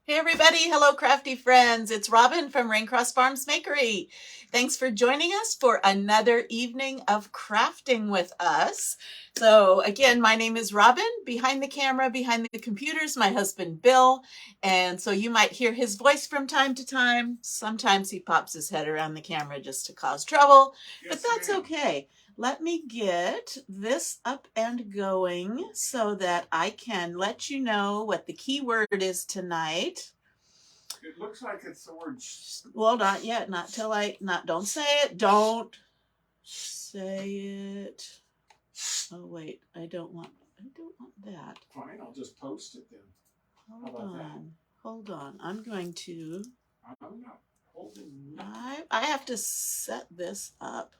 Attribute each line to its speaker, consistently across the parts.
Speaker 1: Hey everybody, hello crafty friends. It's Robin from Raincross Farms Makery. Thanks for joining us for another evening of crafting with us. So again, my name is Robin. Behind the camera, behind the computers, my husband Bill. And so you might hear his voice from time to time. Sometimes he pops his head around the camera just to cause trouble, but that's okay. Let me get this up and going so that I can let you know what the keyword is tonight.
Speaker 2: It looks like it's the word.
Speaker 1: Well, not yet. Not till don't say it. Don't say it. Oh, wait. I don't want that.
Speaker 2: Fine, I'll just post it then.
Speaker 1: Hold on. I'm going to.
Speaker 2: I'm not holding
Speaker 1: nothing. I have to set this up.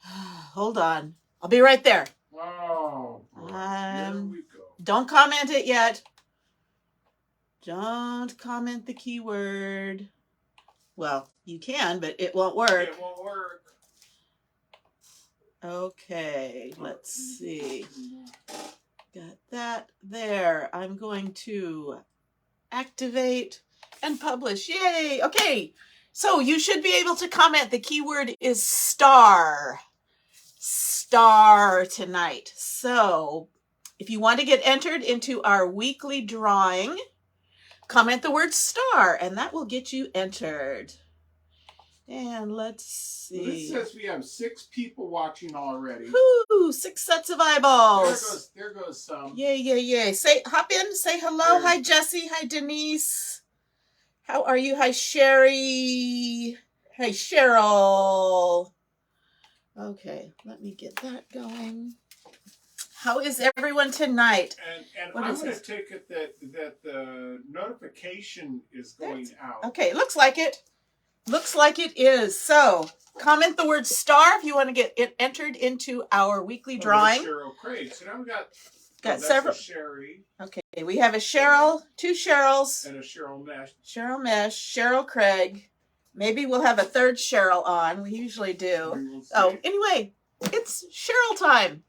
Speaker 1: Hold on. I'll be right there.
Speaker 2: Oh, here we go.
Speaker 1: Don't comment it yet. Don't comment the keyword. Well, you can, but it won't work.
Speaker 2: It won't work.
Speaker 1: Okay, let's see. Got that there. I'm going to activate and publish. Yay! Okay, so you should be able to comment. The keyword is star. Star tonight. So if you want to get entered into our weekly drawing, comment the word star and that will get you entered. And let's see.
Speaker 2: Well, this says we have 6 people watching already.
Speaker 1: Woo! 6 sets of eyeballs.
Speaker 2: There goes some.
Speaker 1: Yay, yay, yay. Hop in, say hello. Hi, Jessie. Hi, Denise. How are you? Hi, Sherry. Hi, Cheryl. Okay, let me get that going. How is everyone tonight?
Speaker 2: And I'm going to take it that the notification is going out.
Speaker 1: Okay, looks like it. Looks like it is. So comment the word star if you want to get it entered into our weekly drawing.
Speaker 2: Cheryl Craig. So now we
Speaker 1: got several.
Speaker 2: Sherry.
Speaker 1: Okay, we have a Cheryl, 2 Cheryls,
Speaker 2: and a Cheryl Mesh.
Speaker 1: Cheryl Mesh, Cheryl Craig. Maybe we'll have a 3rd Cheryl on. We usually do. Oh, anyway, it's Cheryl time.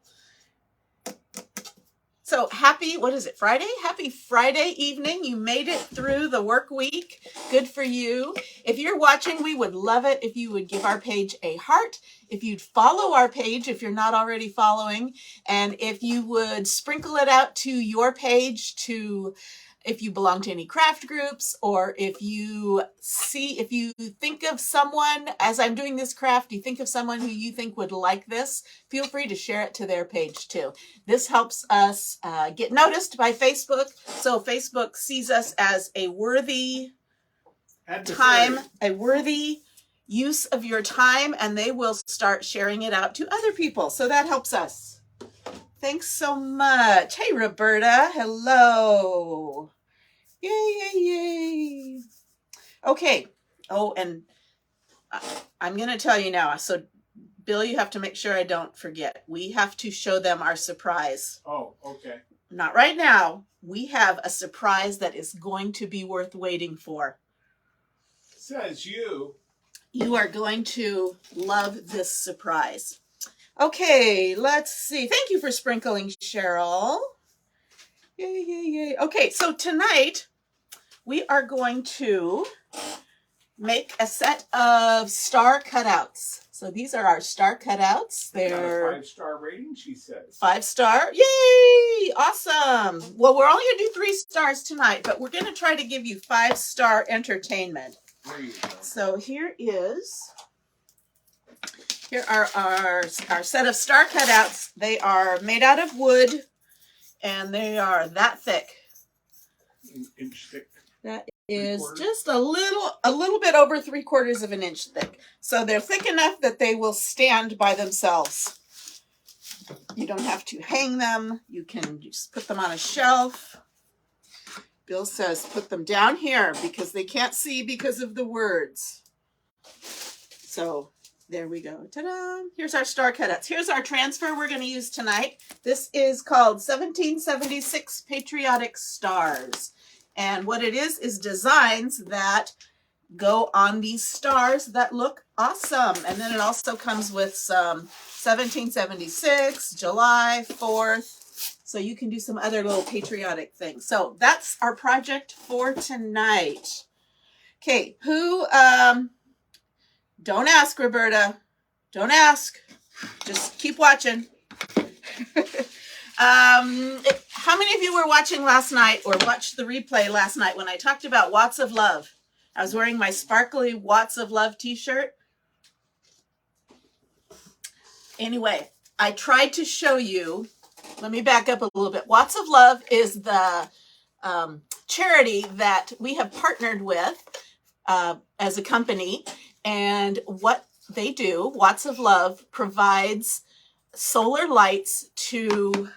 Speaker 1: So happy, what is it, Friday? Happy Friday evening. You made it through the work week. Good for you. If you're watching, we would love it if you would give our page a heart, if you'd follow our page if you're not already following, and if you would sprinkle it out to your page if you belong to any craft groups, or if you think of someone, as I'm doing this craft, you think of someone who you think would like this, feel free to share it to their page too. This helps us get noticed by Facebook, so Facebook sees us as a worthy use of your time, and they will start sharing it out to other people. So that helps us. Thanks so much. Hey, Roberta. Hello. Yay, yay, yay. Okay. Oh, and I'm going to tell you now. So, Bill, you have to make sure I don't forget. We have to show them our surprise.
Speaker 2: Oh, okay.
Speaker 1: Not right now. We have a surprise that is going to be worth waiting for.
Speaker 2: Says you.
Speaker 1: You are going to love this surprise. Okay, let's see. Thank you for sprinkling, Cheryl. Yay, yay, yay. Okay, so tonight we are going to make a set of star cutouts. So these are our star cutouts.
Speaker 2: They're 5-star rating, she says.
Speaker 1: 5-star. Yay! Awesome. Well, we're only going to do 3 stars tonight, but we're going to try to give you 5-star entertainment.
Speaker 2: There you go.
Speaker 1: So here are our set of star cutouts. They are made out of wood, and they are that thick.
Speaker 2: An inch thick.
Speaker 1: That is just a little bit over 3/4 of an inch thick. So they're thick enough that they will stand by themselves. You don't have to hang them. You can just put them on a shelf. Bill says put them down here because they can't see because of the words. So there we go. Ta-da! Here's our star cutouts. Here's our transfer we're going to use tonight. This is called 1776 Patriotic Stars. And what it is designs that go on these stars that look awesome. And then it also comes with some 1776, July 4th, So you can do some other little patriotic things. So that's our project for tonight. Okay, who, don't ask, Roberta. Don't ask. Just keep watching. How many of you were watching last night or watched the replay last night when I talked about Watts of Love? I was wearing my sparkly Watts of Love t-shirt. Anyway, I tried to show you, let me back up a little bit. Watts of Love is the charity that we have partnered with as a company. And what they do, Watts of Love provides solar lights to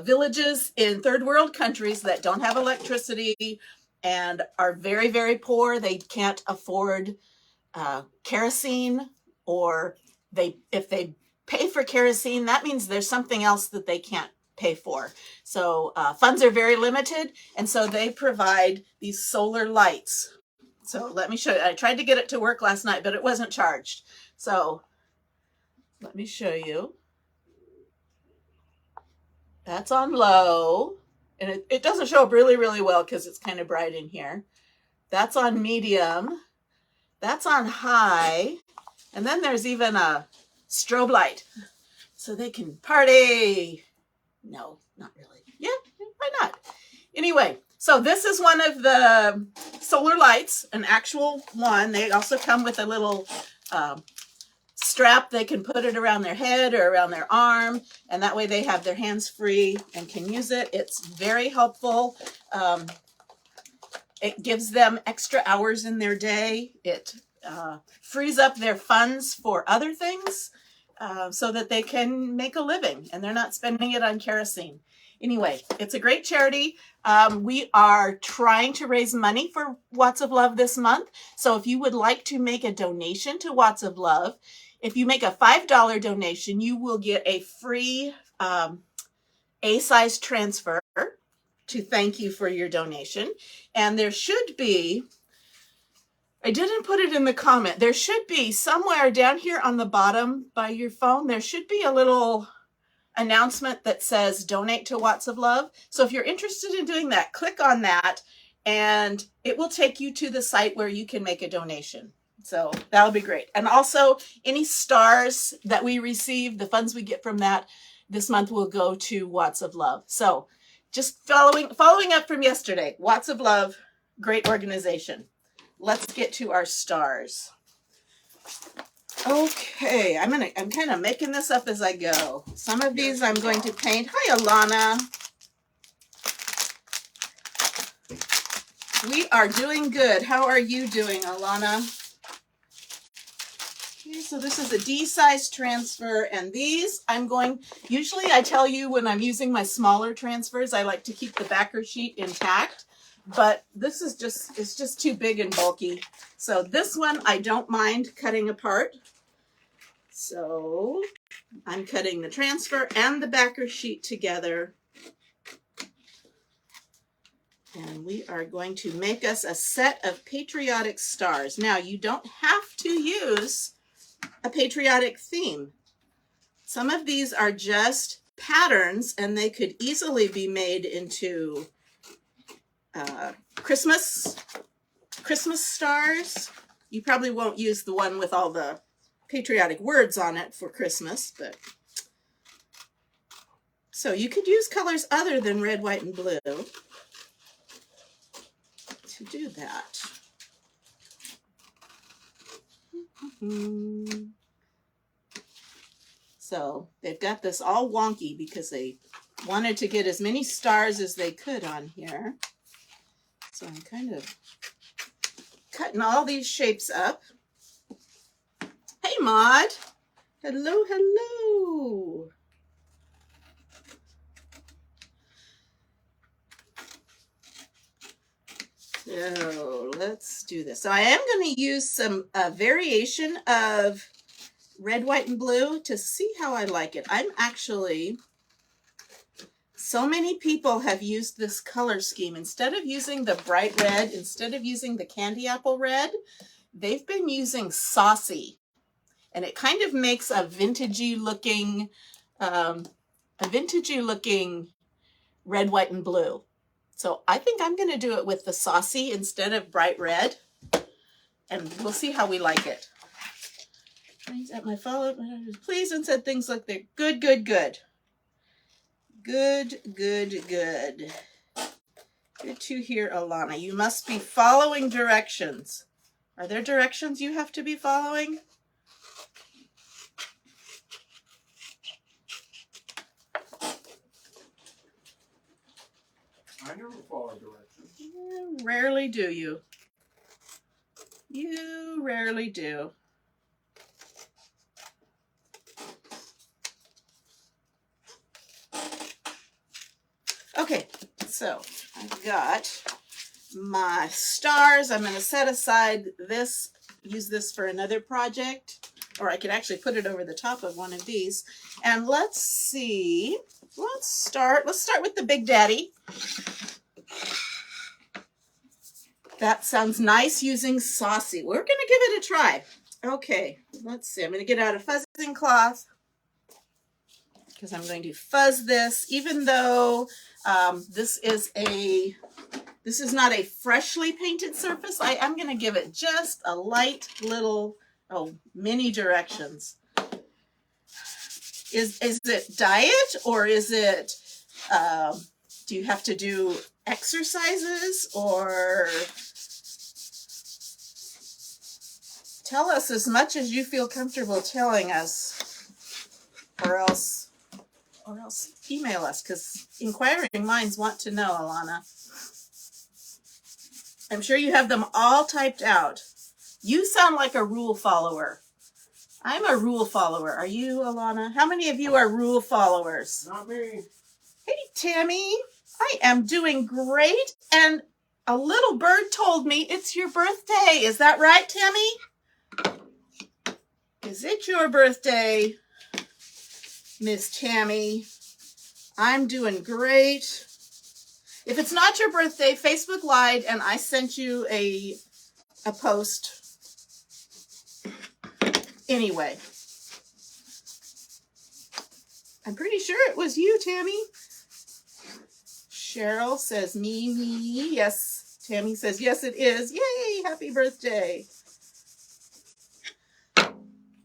Speaker 1: villages in third world countries that don't have electricity and are very, very poor. They can't afford kerosene, or if they pay for kerosene, that means there's something else that they can't pay for. So funds are very limited, and so they provide these solar lights. So let me show you. I tried to get it to work last night, but it wasn't charged. So let me show you. That's on low, and it doesn't show up really, really well because it's kind of bright in here. That's on medium. That's on high. And then there's even a strobe light, so they can party. No, not really. Yeah, why not? Anyway, so this is one of the solar lights, an actual one. They also come with a little strap. They can put it around their head or around their arm, and that way they have their hands free and can use it. It's very helpful. It gives them extra hours in their day. It frees up their funds for other things so that they can make a living and they're not spending it on kerosene. Anyway, it's a great charity. We are trying to raise money for Watts of Love this month. So if you would like to make a donation to Watts of Love, if you make a $5 donation, you will get a free A-size transfer to thank you for your donation. And there should be, I didn't put it in the comment, there should be somewhere down here on the bottom by your phone, there should be a little announcement that says donate to Watts of Love. So if you're interested in doing that, click on that and it will take you to the site where you can make a donation. So that'll be great. And also any stars that we receive, the funds we get from that this month will go to Watts of Love. So just following up from yesterday, Watts of Love, great organization. Let's get to our stars. Okay, I'm kind of making this up as I go. Some of these I'm going to paint. Hi, Alana. We are doing good. How are you doing, Alana? Okay, so this is a D-size transfer, and these usually I tell you when I'm using my smaller transfers, I like to keep the backer sheet intact, but this is it's just too big and bulky. So this one I don't mind cutting apart. So I'm cutting the transfer and the backer sheet together. And we are going to make us a set of patriotic stars. Now, you don't have to use a patriotic theme. Some of these are just patterns, and they could easily be made into Christmas stars. You probably won't use the one with all the patriotic words on it for Christmas, but so you could use colors other than red, white, and blue to do that. So they've got this all wonky because they wanted to get as many stars as they could on here. So I'm kind of cutting all these shapes up. Hey, Maud. Hello, hello. So let's do this. So I am going to use some variation of red, white, and blue to see how I like it. So many people have used this color scheme. Instead of using the bright red, instead of using the candy apple red, they've been using saucy. And it kind of makes a vintagey looking red, white, and blue. So I think I'm going to do it with the saucy instead of bright red. And we'll see how we like it. At my follow-up, please and said things like they're good, good, good. Good, good, good. Good to hear, Alana. You must be following directions. Are there directions you have to be following?
Speaker 2: I never follow directions.
Speaker 1: Rarely do you. You rarely do. Okay, so I've got my stars. I'm going to set aside this, use this for another project, or I could actually put it over the top of one of these. And let's see, let's start with the Big Daddy. That sounds nice using saucy. We're going to give it a try. Okay, let's see. I'm going to get out a fuzzing cloth because I'm going to fuzz this, even though this is not a freshly painted surface. I am going to give it just a light little, mini directions. Is it diet, or is it, do you have to do exercises, or tell us as much as you feel comfortable telling us, or else email us, because inquiring minds want to know, Alana. I'm sure you have them all typed out. You sound like a rule follower. I'm a rule follower. Are you, Alana? How many of you are rule followers?
Speaker 2: Not me.
Speaker 1: Hey, Tammy. I am doing great, and a little bird told me it's your birthday. Is that right, Tammy? Is it your birthday, Miss Tammy? I'm doing great. If it's not your birthday, Facebook lied and I sent you a post. Anyway, I'm pretty sure it was you, Tammy. Cheryl says, me. Yes. Tammy says, yes, it is. Yay, happy birthday.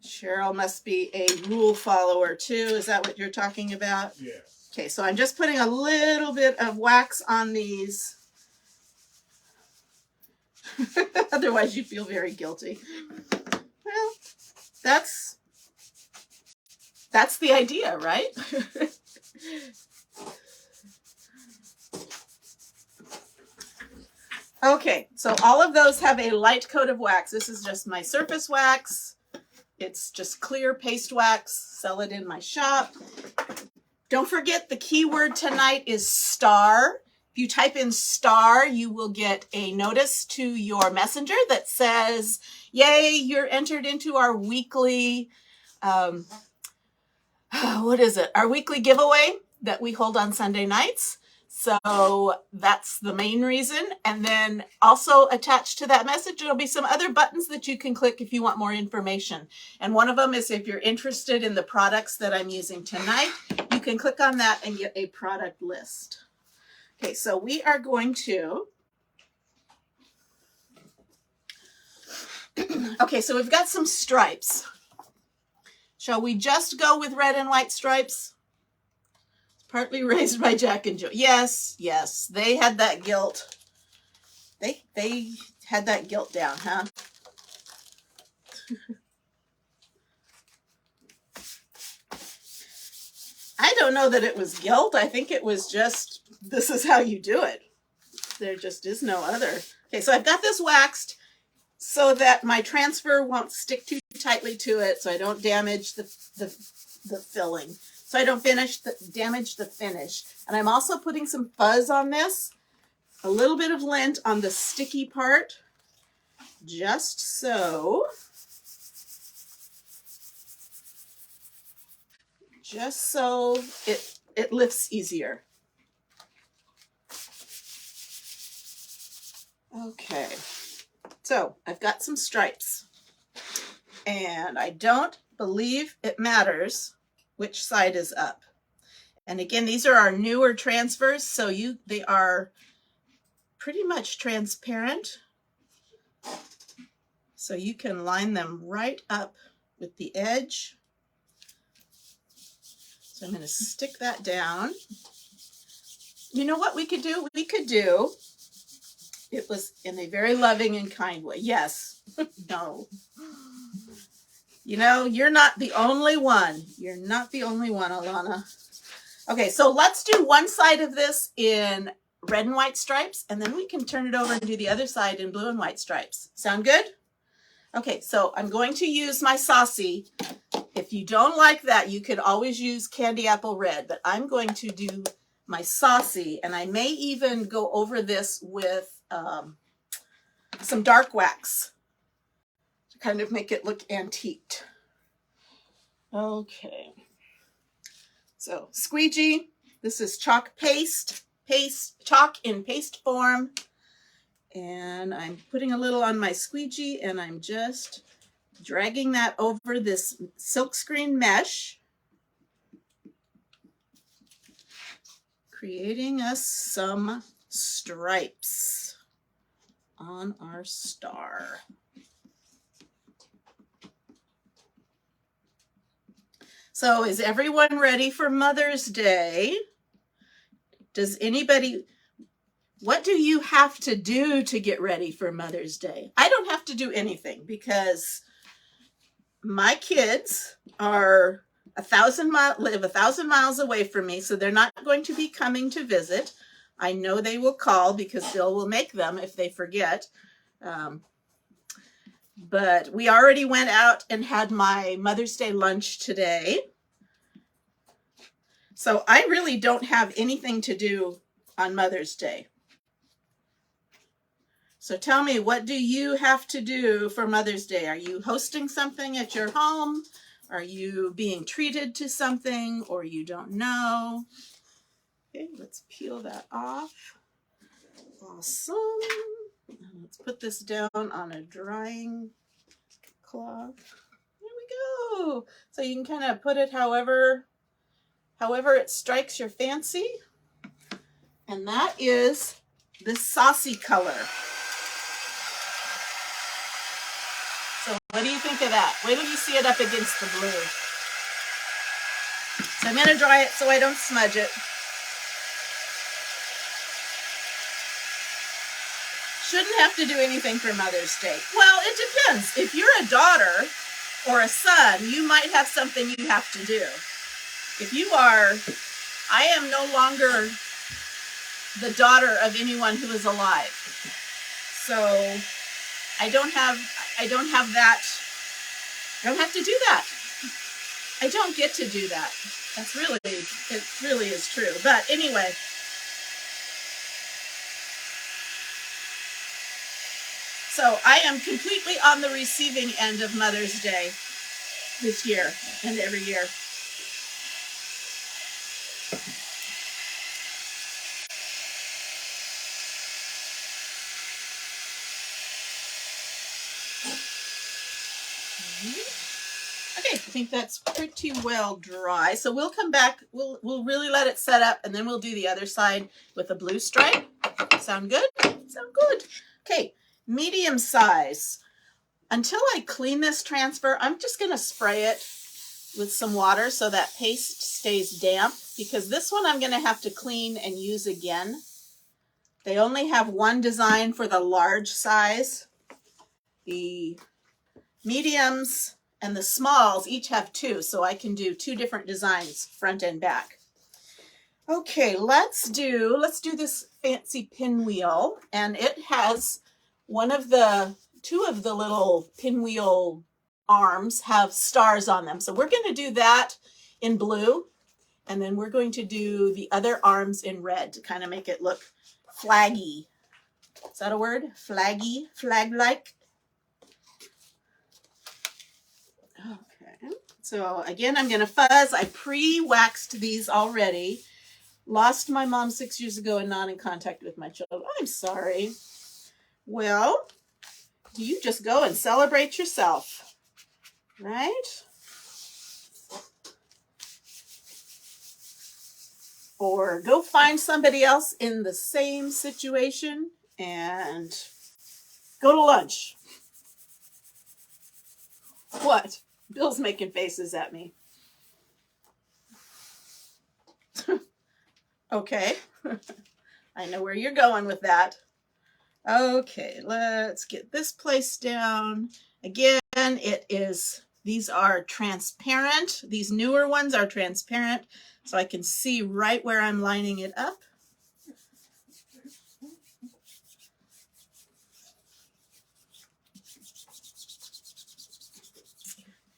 Speaker 1: Cheryl must be a rule follower too. Is that what you're talking about?
Speaker 2: Yes.
Speaker 1: Okay, so I'm just putting a little bit of wax on these. Otherwise you feel very guilty. Well, that's the idea, right? Okay, so all of those have a light coat of wax. This is just my surface wax. It's just clear paste wax. Sell it in my shop. Don't forget, the keyword tonight is star. If you type in star, you will get a notice to your messenger that says, yay, you're entered into our weekly, what is it? Our weekly giveaway that we hold on Sunday nights. So that's the main reason. And then also attached to that message, there'll be some other buttons that you can click if you want more information. And one of them is if you're interested in the products that I'm using tonight, you can click on that and get a product list. Okay, so we are going to, okay, so we've got some stripes. Shall we just go with red and white stripes? Partly raised by Jack and Jill. Yes, yes, they had that guilt. They had that guilt down, huh? I don't know that it was guilt. I think it was just, this is how you do it. There just is no other. Okay, so I've got this waxed so that my transfer won't stick too tightly to it, so I don't damage the filling. So I don't damage the finish. And I'm also putting some fuzz on this, a little bit of lint on the sticky part, just so it lifts easier. Okay, so I've got some stripes, and I don't believe it matters which side is up. And again, these are our newer transfers, so they are pretty much transparent. So you can line them right up with the edge. So I'm going to stick that down. You know what we could do? We could do, it was in a very loving and kind way. Yes. No. You know, you're not the only one. You're not the only one, Alana. Okay, so let's do one side of this in red and white stripes, and then we can turn it over and do the other side in blue and white stripes. Sound good? Okay, so I'm going to use my Saucy. If you don't like that, you could always use Candy Apple Red, but I'm going to do my Saucy, and I may even go over this with some dark wax to kind of make it look antiqued. Okay. So squeegee, this is chalk paste, chalk in paste form. And I'm putting a little on my squeegee and I'm just dragging that over this silkscreen mesh, creating us some stripes on our star. So is everyone ready for Mother's Day? Does anybody, what do you have to do to get ready for Mother's Day? I don't have to do anything because my kids are live 1,000 miles away from me, so they're not going to be coming to visit. I know they will call because Bill will make them if they forget. But we already went out and had my Mother's Day lunch today. So I really don't have anything to do on Mother's Day. So tell me, what do you have to do for Mother's Day? Are you hosting something at your home? Are you being treated to something, or you don't know? Okay, let's peel that off. Awesome. Let's put this down on a drying cloth. There we go. So you can kind of put it however it strikes your fancy. And that is this Saucy color. So what do you think of that? Wait till you see it up against the blue. So I'm going to dry it so I don't smudge it. Shouldn't have to do anything for Mother's Day. Well, it depends. If you're a daughter or a son, you might have something you have to do. If you are, I am no longer the daughter of anyone who is alive. So I don't have that. I don't have to do that. I don't get to do that. It really is true. But anyway. So I am completely on the receiving end of Mother's Day this year and every year. Okay, I think that's pretty well dry. So we'll come back, we'll really let it set up, and then we'll do the other side with a blue stripe. Sound good? Sound good. Okay, medium size. Until I clean this transfer, I'm just going to spray it with some water so that paste stays damp, because this one I'm going to have to clean and use again. They only have one design for the large size. The mediums and the smalls each have two, so I can do two different designs, front and back. Okay, let's do this fancy pinwheel, and it has two of the little pinwheel arms have stars on them. So we're going to do that in blue, and then we're going to do the other arms in red to kind of make it look flaggy. Is that a word? Flaggy? Flag-like? Okay. So again, I'm going to fuzz. I pre-waxed these already. Lost my mom 6 years ago and not in contact with my children. I'm sorry. Well, you just go and celebrate yourself, right? or go find somebody else in the same situation and go to lunch. What? Bill's making faces at me. Okay. I know where you're going with that. Okay, let's get this place down. Again, these are transparent. These newer ones are transparent, so I can see right where I'm lining it up.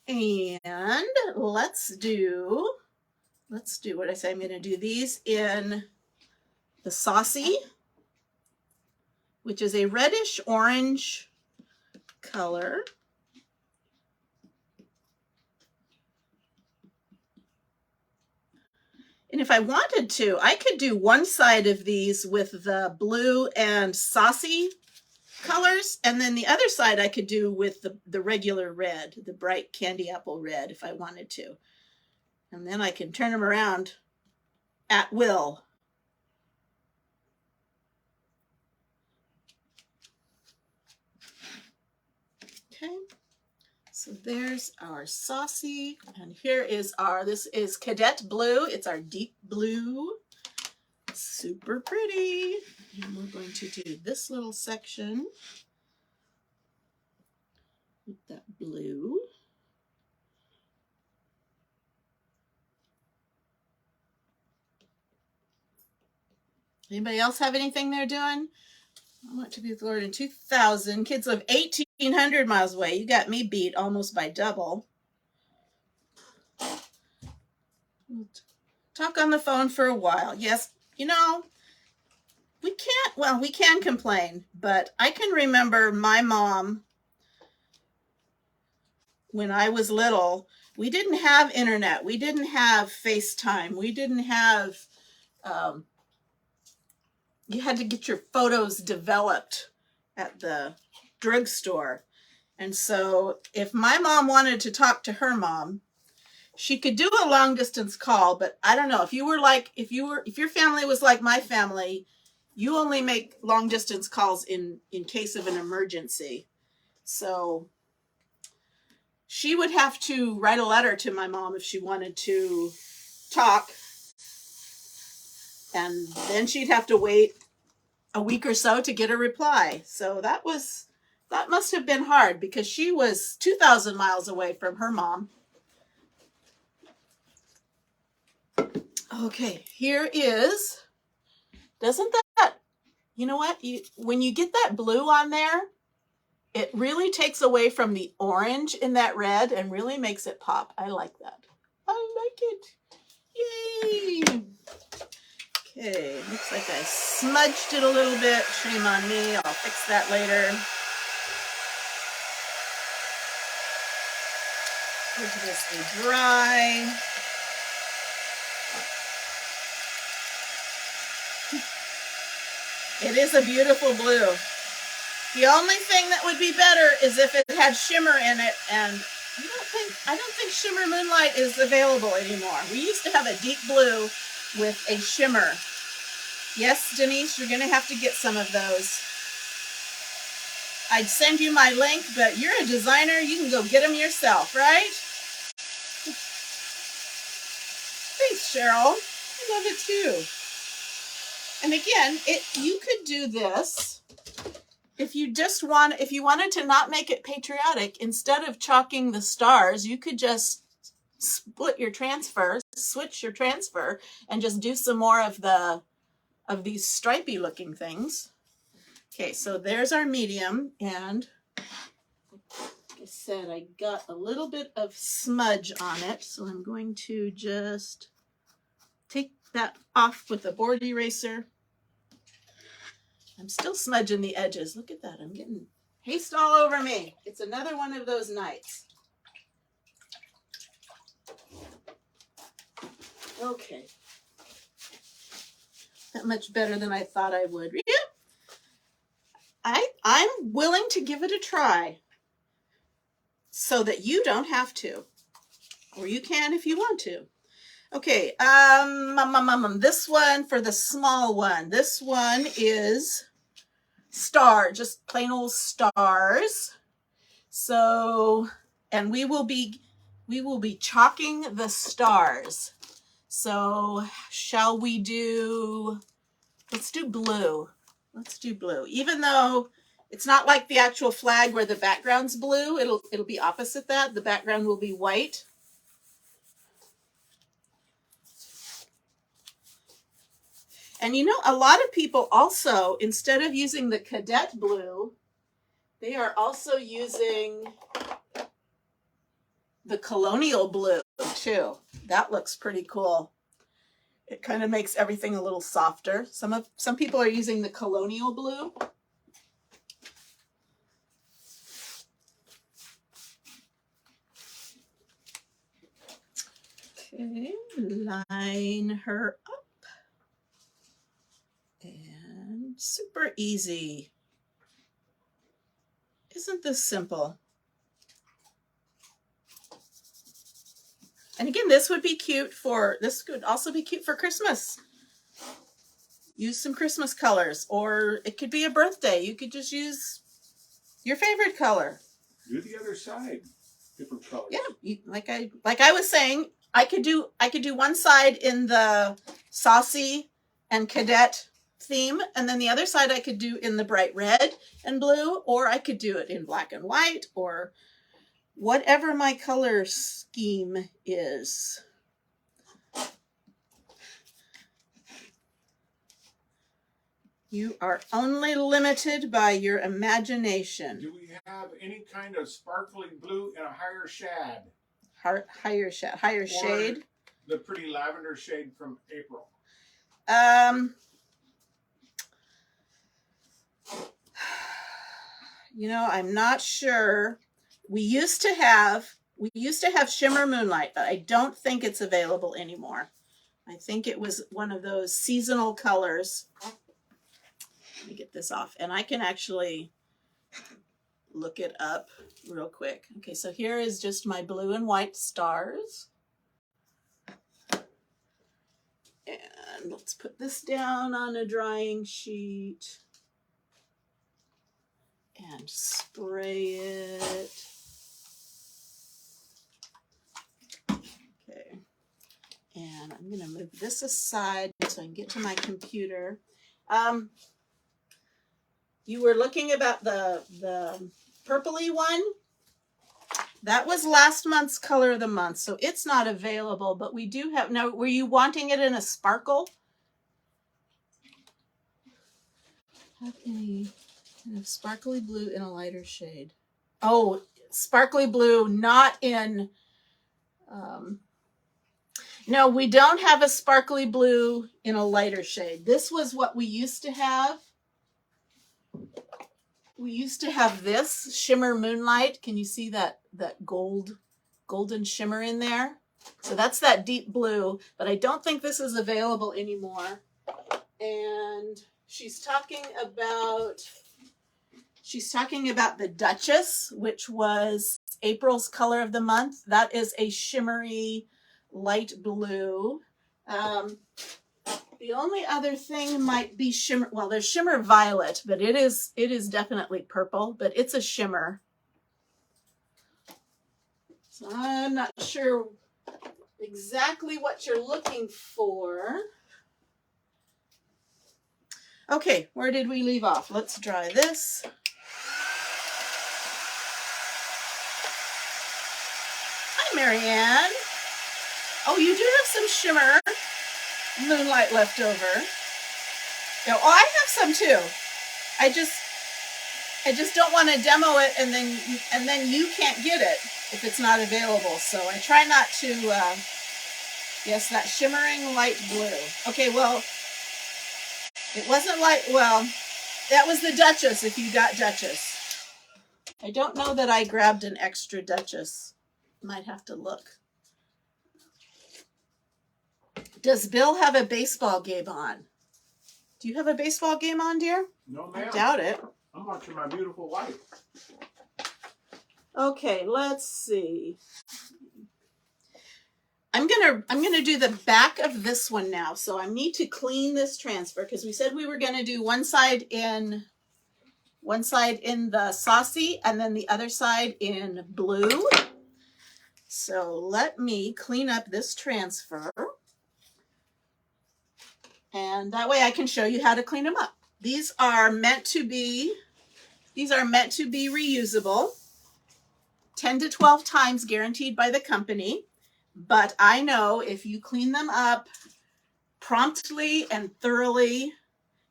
Speaker 1: And let's do what I say. I'm going to do these in the Saucy, which is a reddish orange color. And if I wanted to, I could do one side of these with the blue and Saucy colors, and then the other side I could do with the regular red, the bright candy apple red, if I wanted to. And then I can turn them around at will. Okay, so there's our Saucy, and here is this is Cadet Blue. It's our deep blue. Super pretty. And we're going to do this little section with that blue. Anybody else have anything they're doing? I want to be with the Lord in 2000. Kids live 1,800 miles away. You got me beat almost by double. Talk on the phone for a while. Yes, you know, we can complain, but I can remember my mom when I was little. We didn't have internet. We didn't have FaceTime. We didn't have, you had to get your photos developed at the drugstore. And so if my mom wanted to talk to her mom, she could do a long distance call, but I don't know if your family was like my family, you only make long distance calls in case of an emergency. So she would have to write a letter to my mom if she wanted to talk. And then she'd have to wait a week or so to get a reply. So that must have been hard because she was 2,000 miles away from her mom. Okay, here is, doesn't that, you know what? When you get that blue on there, it really takes away from the orange in that red and really makes it pop. I like that. I like it. Yay! Okay, looks like I smudged it a little bit. Shame on me. I'll fix that later. Let this be dry. It is a beautiful blue. The only thing that would be better is if it had shimmer in it, and I don't think Shimmer Moonlight is available anymore. We used to have a deep blue with a shimmer. Yes, Denise, you're going to have to get some of those. I'd send you my link, but you're a designer. You can go get them yourself, right? Thanks, Cheryl. I love it too. And again, you could do this if you wanted to not make it patriotic. Instead of chalking the stars, you could just switch your transfer, and just do some more of these stripy looking things. Okay, so there's our medium, and like I said, I got a little bit of smudge on it, so I'm going to just take that off with a board eraser. I'm still smudging the edges. Look at that. I'm getting paste all over me. It's another one of those nights. Okay. That much better than I thought I would. Yeah. I'm willing to give it a try so that you don't have to. Or you can if you want to. Okay, this one for the small one. This one is star, just plain old stars. So, and we will be chalking the stars. So, shall we do, let's do blue. Let's do blue. Even though it's not like the actual flag where the background's blue, it'll be opposite that. The background will be white. And you know, a lot of people also, instead of using the cadet blue, they are also using the colonial blue too. That looks pretty cool. It kind of makes everything a little softer. Some people are using the colonial blue. Okay, line her up. And super easy. Isn't this simple? And again, this would be cute for, this could also be cute for Christmas. Use some Christmas colors, or it could be a birthday. You could just use your favorite color.
Speaker 2: Do the other side, different colors.
Speaker 1: Yeah, like I was saying, I could do one side in the saucy and cadet theme, and then the other side I could do in the bright red and blue, or I could do it in black and white, or whatever my color scheme is. You are only limited by your imagination.
Speaker 2: Do we have any kind of sparkly blue in a higher shade?
Speaker 1: Higher shade?
Speaker 2: The pretty lavender shade from April.
Speaker 1: You know, I'm not sure. We used to have shimmer moonlight, but I don't think it's available anymore. I think it was one of those seasonal colors. Let me get this off, and I can actually look it up real quick. Okay, so here is just my blue and white stars. And let's put this down on a drying sheet and spray it. Okay, and I'm going to move this aside so I can get to my computer. You were looking about the purpley one. That was last month's color of the month, so it's not available, but we do have, now, were you wanting it in a sparkle? Have any kind of sparkly blue in a lighter shade? Oh, sparkly blue, not in, no, we don't have a sparkly blue in a lighter shade. This was what we used to have. We used to have this shimmer moonlight. Can you see that golden shimmer in there? So that's that deep blue, but I don't think this is available anymore. And she's talking about the Duchess, which was April's color of the month. That is a shimmery light blue. The only other thing might be shimmer. Well, there's shimmer violet, but it is definitely purple, but it's a shimmer. So I'm not sure exactly what you're looking for. Okay, where did we leave off? Let's dry this. Hi, Marianne. Oh, you do have some shimmer moonlight left over. Oh, I have some too. I just don't want to demo it and then you can't get it if it's not available. So I try not to. Yes, that shimmering light blue. Okay, well, it wasn't light. Well, that was the Duchess. If you got Duchess, I don't know that I grabbed an extra Duchess. Might have to look. Does Bill have a baseball game on? Do you have a baseball game on, dear?
Speaker 2: No, ma'am.
Speaker 1: I doubt it.
Speaker 2: I'm watching my beautiful wife.
Speaker 1: Okay, let's see. I'm gonna do the back of this one now. So I need to clean this transfer because we said we were gonna do one side in the saucy and then the other side in blue. So let me clean up this transfer. And that way I can show you how to clean them up. These are meant to be reusable. 10 to 12 times guaranteed by the company. But I know if you clean them up promptly and thoroughly,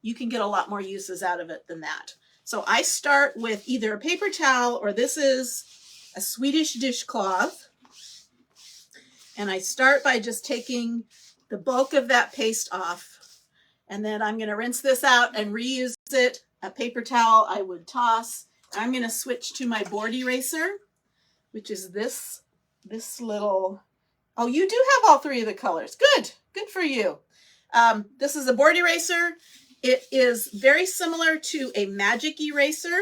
Speaker 1: you can get a lot more uses out of it than that. So I start with either a paper towel or this is a Swedish dishcloth. And I start by just taking the bulk of that paste off. And then I'm going to rinse this out and reuse it. A paper towel I would toss. I'm going to switch to my board eraser, which is this little, oh, you do have all three of the colors. Good for you. This is a board eraser. It is very similar to a magic eraser.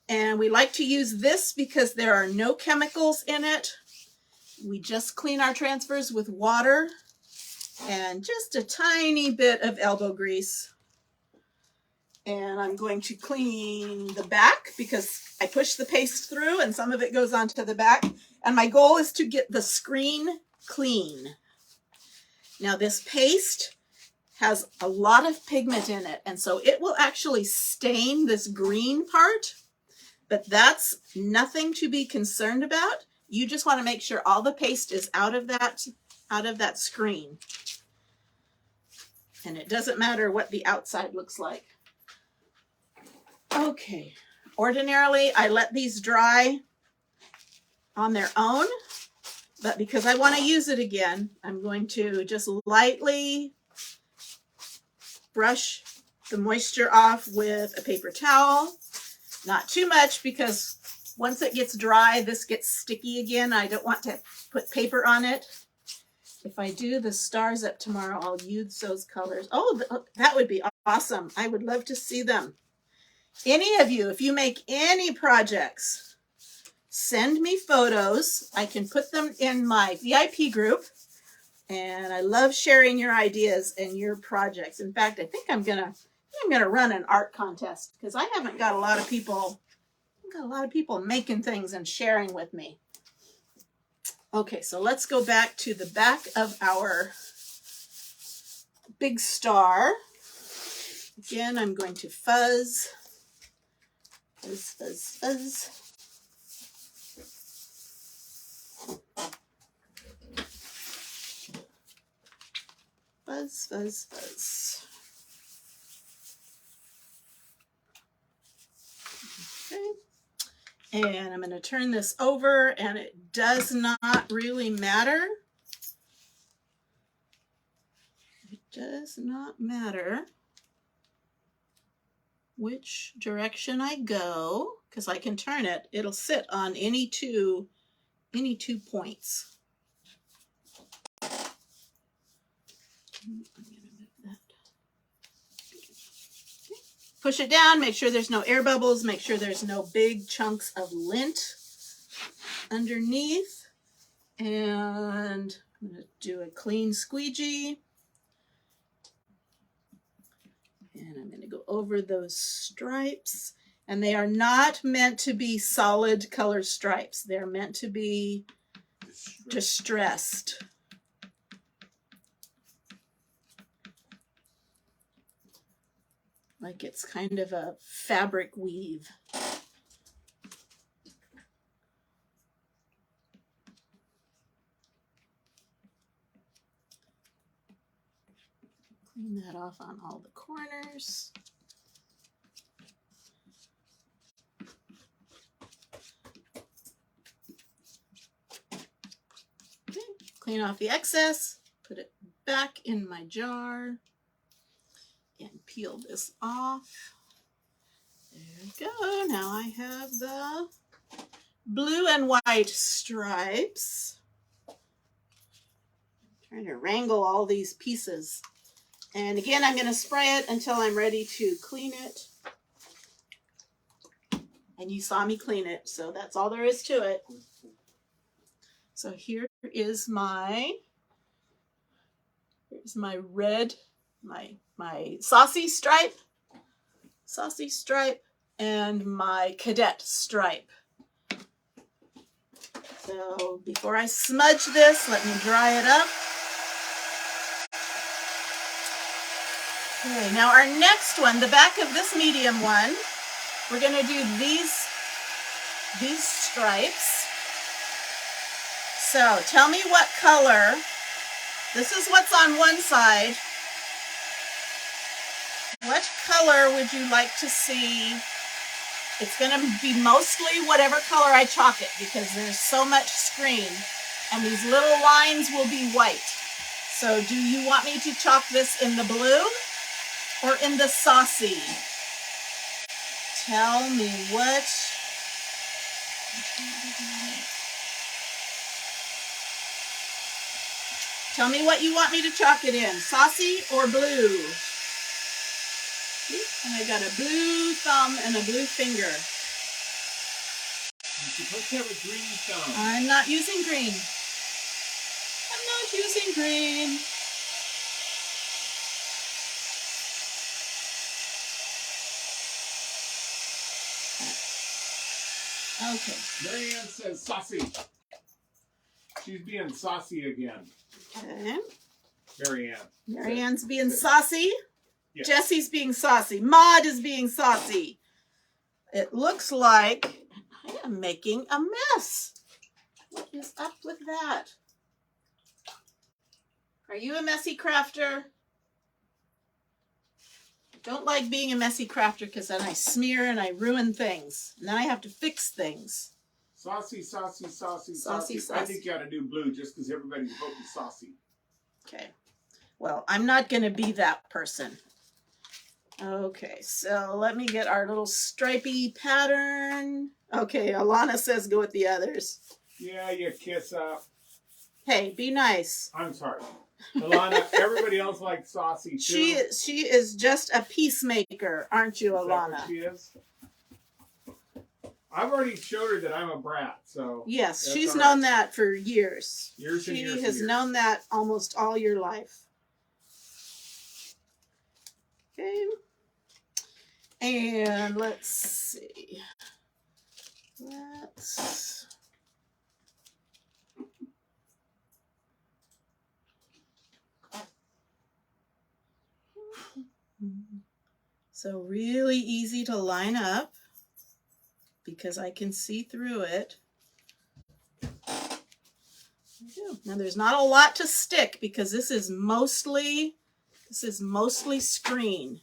Speaker 1: And we like to use this because there are no chemicals in it. We just clean our transfers with water and just a tiny bit of elbow grease. And I'm going to clean the back because I push the paste through and some of it goes onto the back. And my goal is to get the screen clean. Now this paste has a lot of pigment in it, and so it will actually stain this green part, but that's nothing to be concerned about. You just want to make sure all the paste is out of that screen. And it doesn't matter what the outside looks like. Okay, ordinarily I let these dry on their own, but because I want to use it again, I'm going to just lightly brush the moisture off with a paper towel. Not too much because once it gets dry, this gets sticky again. I don't want to put paper on it. If I do the stars up tomorrow, I'll use those colors. Oh, that would be awesome. I would love to see them. Any of you, if you make any projects, send me photos. I can put them in my VIP group. And I love sharing your ideas and your projects. In fact, I think I'm gonna run an art contest because I haven't got a lot of people. I've got a lot of people making things and sharing with me. Okay, so let's go back to the back of our big star. Again, I'm going to fuzz, fuzz, fuzz, fuzz. Fuzz, fuzz, fuzz. Okay. And I'm going to turn this over, and it does not really matter. It does not matter which direction I go, because I can turn it. It'll sit on any two points. I'm going to move that. Push it down, make sure there's no air bubbles, make sure there's no big chunks of lint underneath. And I'm going to do a clean squeegee. And I'm going to go over those stripes. And they are not meant to be solid color stripes. They're meant to be distressed. Like it's kind of a fabric weave. Clean that off on all the corners. Okay, clean off the excess, put it back in my jar. And peel this off. There we go. Now I have the blue and white stripes. I'm trying to wrangle all these pieces. And again, I'm going to spray it until I'm ready to clean it. And you saw me clean it, so that's all there is to it. So here is my Here's my red, my saucy stripe, and my cadet stripe. So before I smudge this, let me dry it up. Okay, now our next one, the back of this medium one, we're going to do these stripes. So tell me what color. This is what's on one side. What color would you like to see? It's going to be mostly whatever color I chalk it because there's so much screen and these little lines will be white. So do you want me to chalk this in the blue or in the saucy? Tell me what. Tell me what you want me to chalk it in, saucy or blue? And I got a blue thumb and a blue finger.
Speaker 2: You're supposed to have a green thumb.
Speaker 1: I'm not using green. I'm not using green. Okay.
Speaker 2: Marianne says saucy. She's being saucy again.
Speaker 1: Okay.
Speaker 2: Marianne.
Speaker 1: Marianne's being saucy.
Speaker 2: Yes.
Speaker 1: Jessie's being saucy. Maud is being saucy. It looks like I am making a mess. What is up with that? Are you a messy crafter? Don't like being a messy crafter because then I smear and I ruin things. And then I have to fix things.
Speaker 2: Saucy, saucy, saucy,
Speaker 1: Saucy,
Speaker 2: saucy.
Speaker 1: saucy.
Speaker 2: I think you ought to do blue just because everybody's voting saucy.
Speaker 1: Okay. Well, I'm not going to be that person. Okay, so let me get our little stripy pattern. Okay, Alana says go with the others.
Speaker 2: Yeah, you kiss up.
Speaker 1: Hey, be nice.
Speaker 2: I'm sorry. Alana, everybody else likes saucy too.
Speaker 1: She is just a peacemaker, aren't you,
Speaker 2: Is that
Speaker 1: Alana?
Speaker 2: what she is? I've already showed her that I'm a brat, so.
Speaker 1: Yes,
Speaker 2: that's
Speaker 1: she's
Speaker 2: all
Speaker 1: known
Speaker 2: right.
Speaker 1: that for years.
Speaker 2: Years and
Speaker 1: She
Speaker 2: years and
Speaker 1: has
Speaker 2: years.
Speaker 1: known that almost all your life. Okay. And let's see. So really easy to line up because I can see through it. Now there's not a lot to stick because this is mostly screen.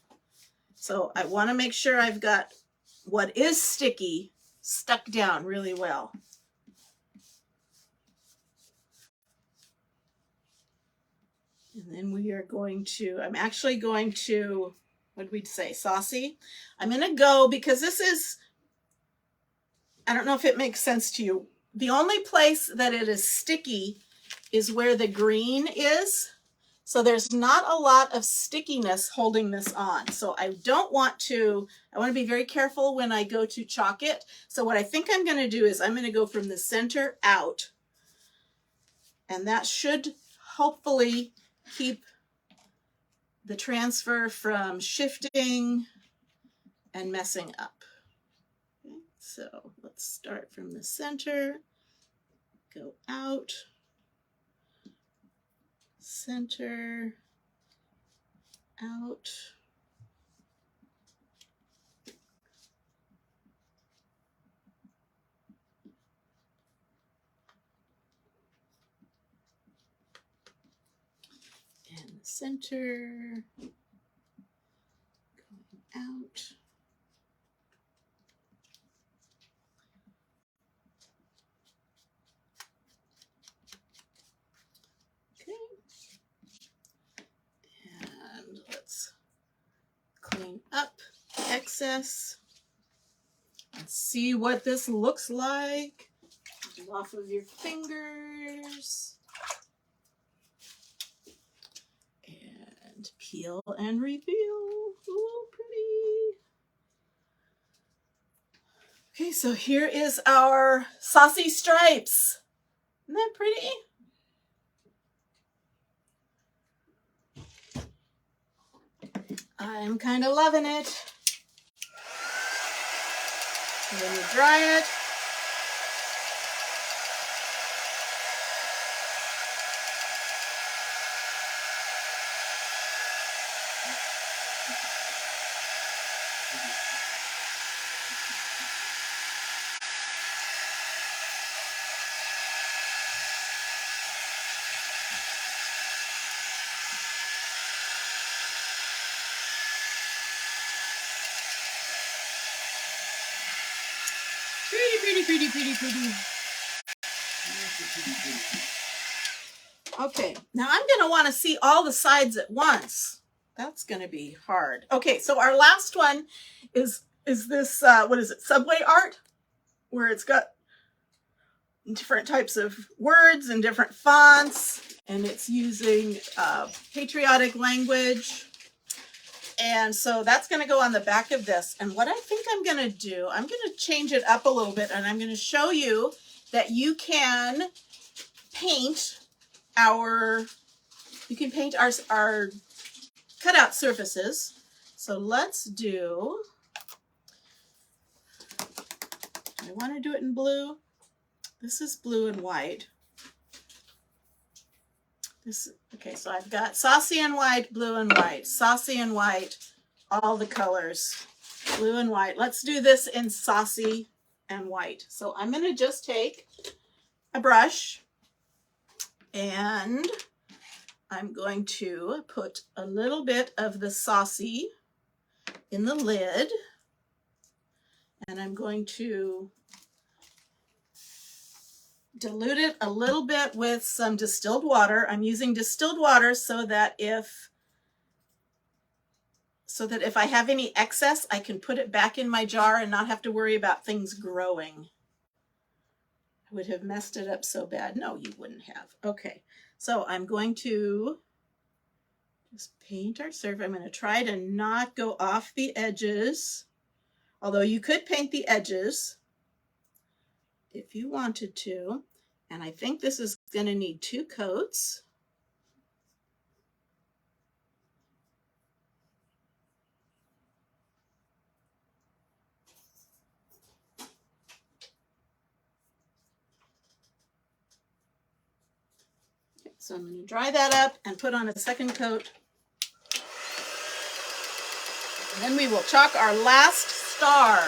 Speaker 1: So I want to make sure I've got what is sticky stuck down really well. And then we are going to, I'm actually going to, what did we say, saucy? I'm going to go, because this is, I don't know if it makes sense to you. The only place that it is sticky is where the green is. So there's not a lot of stickiness holding this on. So I want to be very careful when I go to chalk it. So what I think I'm going to do is I'm going to go from the center out. And that should hopefully keep the transfer from shifting and messing up. Okay, so let's start from the center, go out, center, out. And center, going out. Okay. And let's clean up excess and see what this looks like. Off of your fingers. And peel and reveal. Ooh, pretty. Okay, so here is our saucy stripes. Isn't that pretty? I'm kind of loving it. And then you dry it. Pretty. Okay, now I'm going to want to see all the sides at once. That's going to be hard. Okay, so our last one is this, what is it, Subway art? Where it's got different types of words and different fonts, and it's using patriotic language. And so that's going to go on the back of this. And what I think I'm going to do, I'm going to change it up a little bit, and I'm going to show you that you can paint our cutout surfaces. So let's do, I want to do it in blue. This is blue and white. Okay, so I've got saucy and white, blue and white, saucy and white, all the colors, blue and white. Let's do this in saucy and white. So I'm going to just take a brush and I'm going to put a little bit of the saucy in the lid, and I'm going to dilute it a little bit with some distilled water. I'm using distilled water so that if I have any excess, I can put it back in my jar and not have to worry about things growing. I would have messed it up so bad. No, you wouldn't have. Okay, so I'm going to just paint our surface. I'm going to try to not go off the edges, although you could paint the edges if you wanted to. And I think this is going to need 2 coats. Okay, so I'm going to dry that up and put on a second coat. And then we will chalk our last star.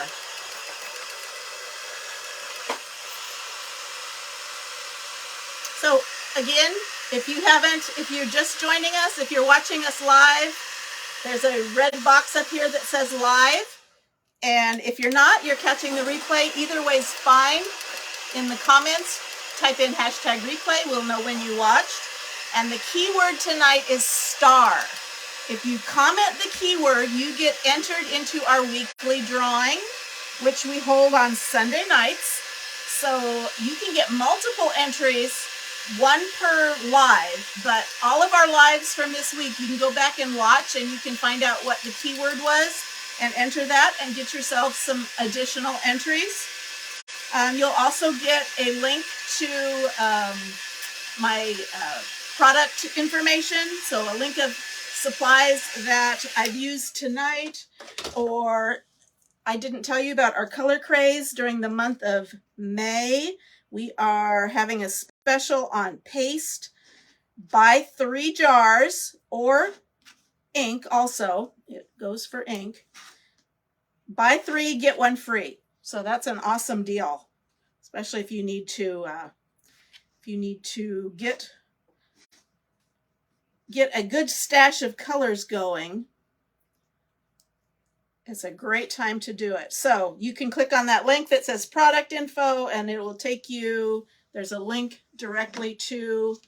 Speaker 1: So again, if you're just joining us, if you're watching us live, there's a red box up here that says live. And if you're not, you're catching the replay. Either way is fine. In the comments, type in #replay. We'll know when you watched. And the keyword tonight is star. If you comment the keyword, you get entered into our weekly drawing, which we hold on Sunday nights. So you can get multiple entries, 1 per live, but all of our lives from this week, you can go back and watch and you can find out what the keyword was and enter that and get yourself some additional entries. You'll also get a link to my product information, so a link of supplies that I've used tonight, or I didn't tell you about our color craze during the month of May. We are having a special on paste. Buy 3 jars, or ink also. It goes for ink. Buy 3, get 1 free. So that's an awesome deal, especially if you need to get a good stash of colors going. It's a great time to do it. So you can click on that link that says product info and it will take you, there's a link directly to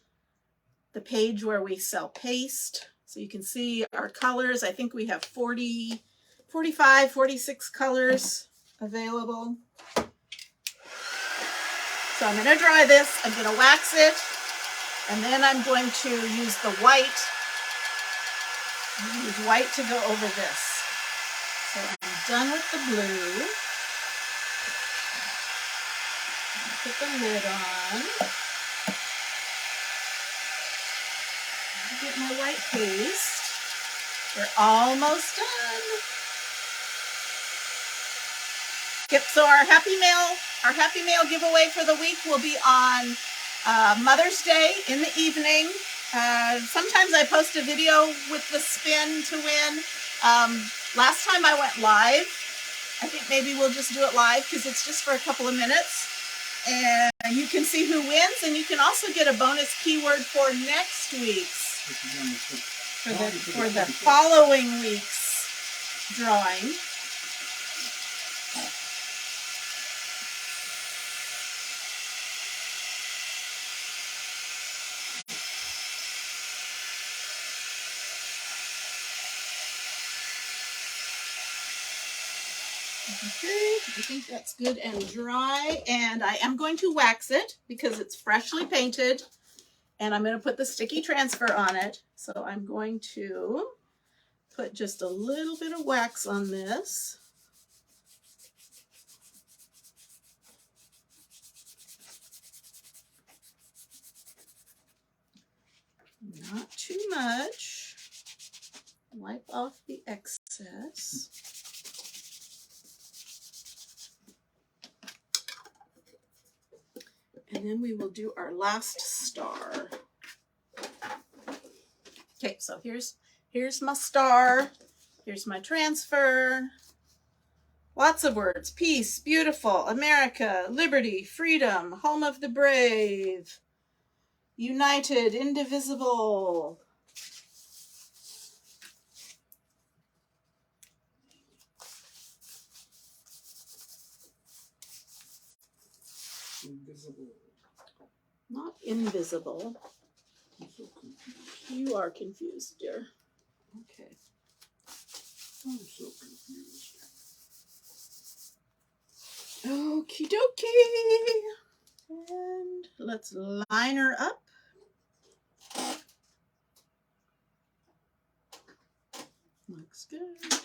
Speaker 1: the page where we sell paste. So you can see our colors. I think we have 45, 46 colors available. So I'm going to dry this, I'm going to wax it, and then I'm going to use the white. Use white to go over this. So I'm done with the blue. Put the lid on. Get my white paste. We're almost done. Yep, so our Happy Mail giveaway for the week will be on Mother's Day in the evening. Sometimes I post a video with the spin to win. Last time I went live. I think maybe we'll just do it live because it's just for a couple of minutes. And you can see who wins, and you can also get a bonus keyword for next week's, for the following week's drawing. Okay, I think that's good and dry, and I am going to wax it because it's freshly painted, and I'm going to put the sticky transfer on it. So I'm going to put just a little bit of wax on this. Not too much. Wipe off the excess. And then we will do our last star. Okay, so here's my star. Here's my transfer. Lots of words. Peace, beautiful, America, liberty, freedom, home of the brave, united, indivisible.
Speaker 2: Invisible.
Speaker 1: Not invisible. You are confused, dear. Okay.
Speaker 2: I'm so confused.
Speaker 1: Okie dokie. And let's line her up. Looks good.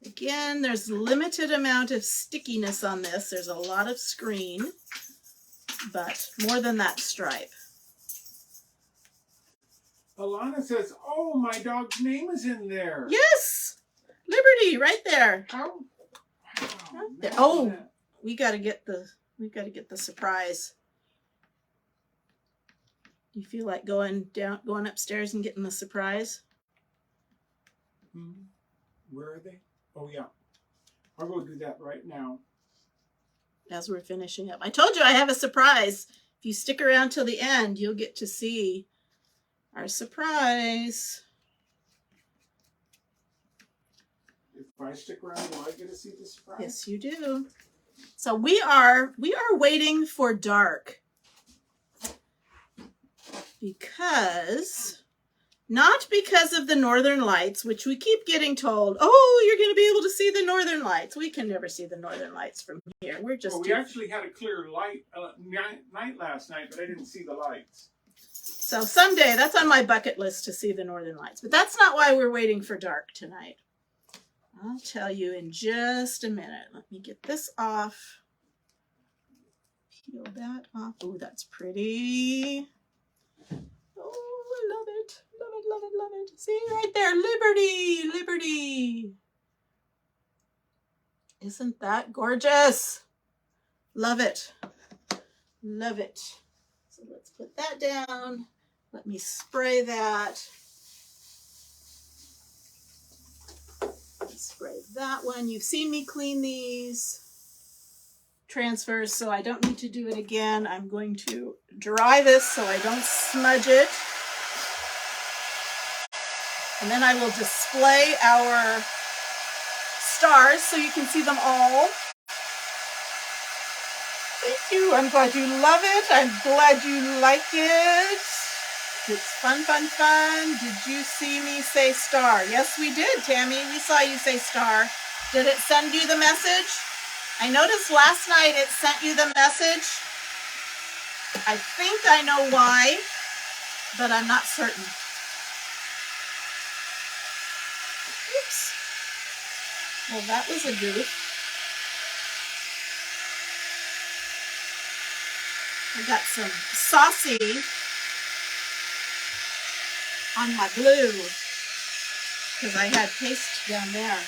Speaker 1: Again, there's limited amount of stickiness on this. There's a lot of screen, but more than that stripe.
Speaker 2: Alana says, "Oh, my dog's name is in there."
Speaker 1: Yes, Liberty, right there.
Speaker 2: How? Wow.
Speaker 1: Right there. Oh, we got to get the surprise. Do you feel like going upstairs and getting the surprise?
Speaker 2: Where are they? Oh yeah, I'll go do that right now.
Speaker 1: As we're finishing up, I told you I have a surprise. If you stick around till the end, you'll get to see our surprise.
Speaker 2: If I stick around, will I get to see the surprise?
Speaker 1: Yes, you do. So we are waiting for dark because, not because of the northern lights, which we keep getting told, oh, you're going to be able to see the northern lights. We can never see the northern lights from here. We're just.
Speaker 2: Well, we actually had a clear night last night, but I didn't see the lights.
Speaker 1: So someday, that's on my bucket list to see the northern lights. But that's not why we're waiting for dark tonight. I'll tell you in just a minute. Let me get this off. Peel that off. Oh, that's pretty. Oh, I love it. Love it, love it, love it. See, right there. Liberty, liberty. Isn't that gorgeous? Love it. Love it. So let's put that down. Let me spray that. Spray that one. You've seen me clean these transfers, so I don't need to do it again. I'm going to dry this so I don't smudge it. And then I will display our stars so you can see them all. Thank you. I'm glad you love it. I'm glad you like it. It's fun, fun, fun. Did you see me say star? Yes, we did, Tammy. We saw you say star. Did it send you the message? I noticed last night it sent you the message. I think I know why, but I'm not certain. Oops. Well, that was a goof. I got some saucy on my glue. because I had paste down there.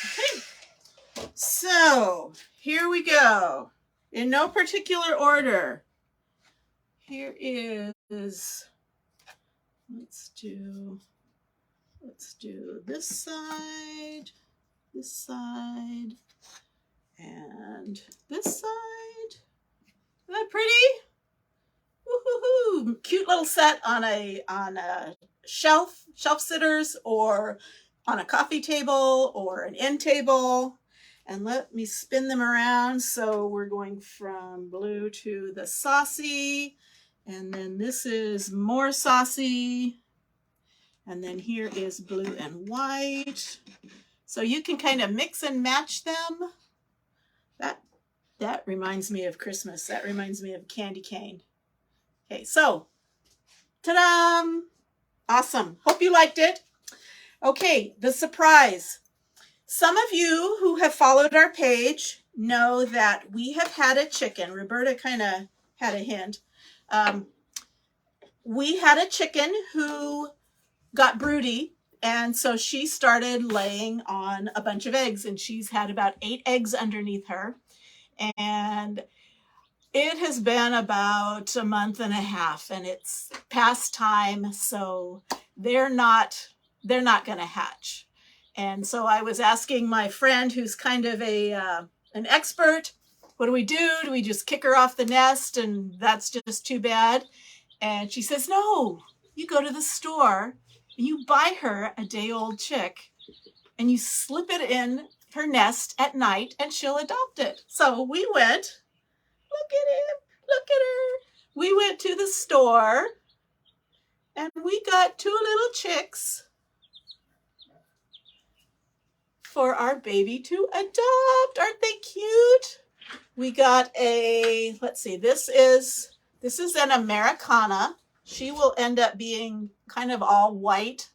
Speaker 1: Okay, so here we go. In no particular order. Here is, let's do this side, and this side. Isn't that pretty? Woo-hoo-hoo. Cute little set on a shelf sitters, or on a coffee table or an end table. And let me spin them around. So we're going from blue to the saucy, and then this is more saucy, and then here is blue and white. So you can kind of mix and match them. That reminds me of Christmas. That reminds me of candy cane. Okay, so ta-da! Awesome. Hope you liked it. Okay, the surprise. Some of you who have followed our page know that we have had a chicken. Roberta kind of had a hint. We had a chicken who got broody, and so she started laying on a bunch of eggs, and she's had about 8 eggs underneath her. And it has been about a month and a half, and it's past time, so they're not going to hatch. And so I was asking my friend, who's kind of an expert, what do we do? Do we just kick her off the nest, and that's just too bad? And she says, no, you go to the store and you buy her a day-old chick, and you slip it in her nest at night, and she'll adopt it. So we went. Look at him. Look at her. We went to the store and we got 2 little chicks for our baby to adopt. Aren't they cute? We got a, let's see, this is an Americana. She will end up being kind of all white.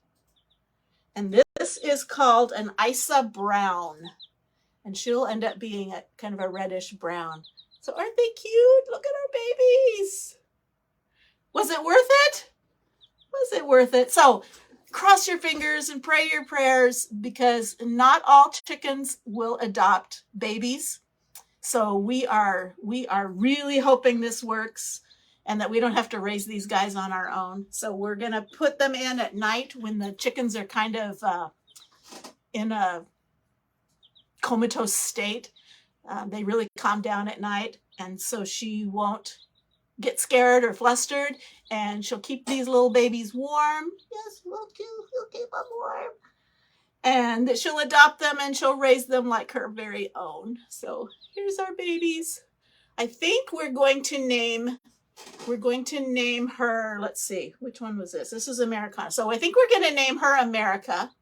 Speaker 1: And this is called an Isa Brown. And she'll end up being a kind of a reddish brown. So aren't they cute? Look at our babies. Was it worth it? Was it worth it? So cross your fingers and pray your prayers, because not all chickens will adopt babies. So we are really hoping this works and that we don't have to raise these guys on our own. So we're going to put them in at night when the chickens are kind of in a comatose state. They really calm down at night, and so she won't get scared or flustered, and she'll keep these little babies warm. Yes, she'll keep them warm. And she'll adopt them and she'll raise them like her very own. So here's our babies. I think we're going to name her, let's see, which one was this? This is Americana. So I think we're going to name her America,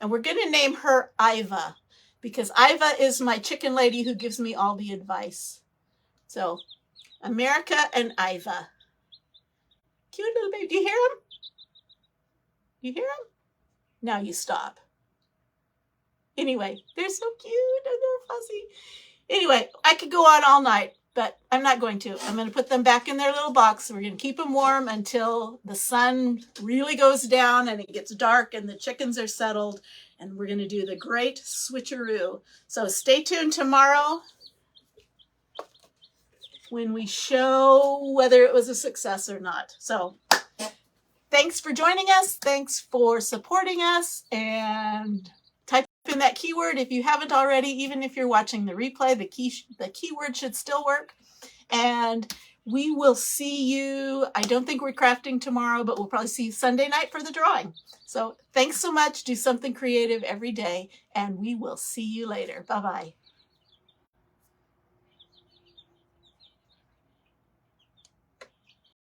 Speaker 1: and we're going to name her Iva, because Iva is my chicken lady who gives me all the advice. So America and Iva. Cute little baby. Do you hear him? Do you hear him? Now you stop. Anyway, they're so cute and they're fuzzy. Anyway, I could go on all night, but I'm not going to. I'm going to put them back in their little box. We're going to keep them warm until the sun really goes down and it gets dark and the chickens are settled. And we're going to do the great switcheroo. So stay tuned tomorrow when we show whether it was a success or not. So thanks for joining us. Thanks for supporting us. And type in that keyword if you haven't already. Even if you're watching the replay, the keyword should still work. And we will see you. I don't think we're crafting tomorrow, but we'll probably see you Sunday night for the drawing. So thanks so much. Do something creative every day, and we will see you later. Bye-bye.